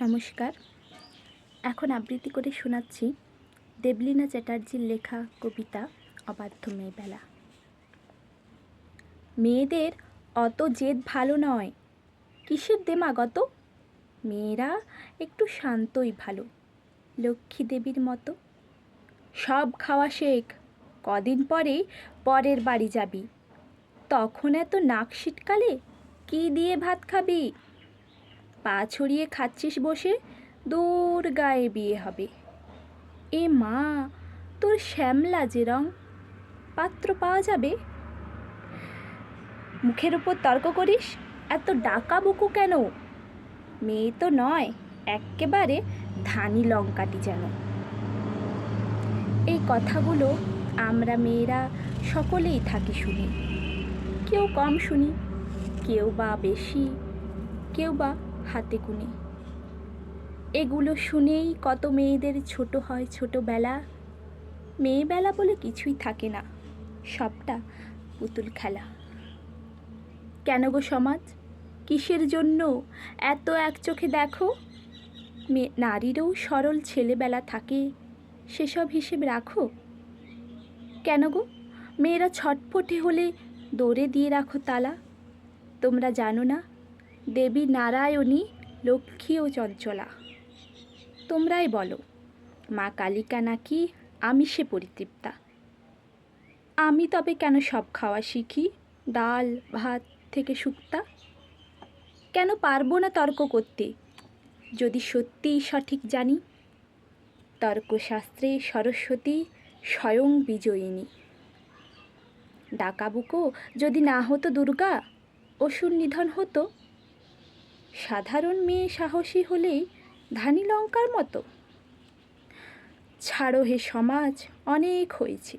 নমস্কার। এখন আবৃত্তি করে শোনাচ্ছি দেবলীনা চ্যাটার্জির লেখা কবিতা অবাধ্য মেয়েবেলা। মেয়েদের অত জেদ ভালো নয়, কিসের দেমাগ অত? মেয়েরা একটু শান্তই ভালো, লক্ষ্মী দেবীর মতো। সব খাওয়া শেখ, কদিন পরে পরের বাড়ি যাবি, তখন এত নাক সিটকালে কি দিয়ে ভাত খাবি? পা ছড়িয়ে খাচ্ছিস বসে, দূর গায়ে বিয়ে হবে। এ মা, তোর শ্যামলা যে রং, পাত্র পাওয়া যাবে? মুখের উপর তর্ক করিস, এত ডাকাবুকু কেন? মেয়ে তো নয়, এক্কেবারে ধানি লঙ্কাটি যেন। এই কথাগুলো আমরা মেয়েরা সকলেই থাকি শুনি, কেউ কম শুনি, কেউ বা বেশি, কেউ বা হাতে গুনে। এগুলো শুনেই কত মেয়েদের ছোট হয় ছোটবেলা। মেয়েবেলা বলে কিছুই থাকে না, সবটা পুতুল খেলা। কেন গো সমাজ, কিসের জন্য এত এক চোখে দেখো? নারীরও সরল ছেলেবেলা থাকে, সেসব হিসেব রাখো। কেন গো মেয়েরা ছটফটে হলে দৌড়ে দিয়ে রাখো তালা? তোমরা জানো না দেবী নারায়ণী লক্ষ্মী ও চঞ্চলা। তোমরাই বলো মা কালিকা নাকি আমিষে পরিতৃপ্তা। আমি তবে কেন সব খাওয়া শিখি, ডাল ভাত থেকে শুক্তা? কেন পারবো না তর্ক করতে, যদি সত্যিই সঠিক জানি? তর্কশাস্ত্রে সরস্বতী স্বয়ং বিজয়িনী। ডাকাবুকো যদি না হতো দুর্গা, অসুর নিধন হতো। সাধারণ মেয়ে সাহসী হলেই ধানি লঙ্কার মতো। ছাড়ো হে সমাজ, অনেক হয়েছে,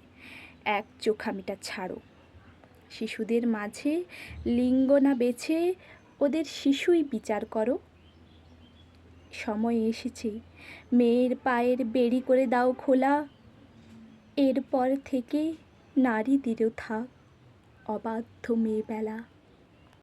এক চোখামিটা ছাড়ো। শিশুদের মাঝে লিঙ্গ না বেছে ওদের শিশুই বিচার করো। সময় এসেছে, মেয়ের পায়ের বেড়ি করে দাও খোলা। এরপর থেকে নারীদেরও থাক অবাধ্য মেয়েবেলা।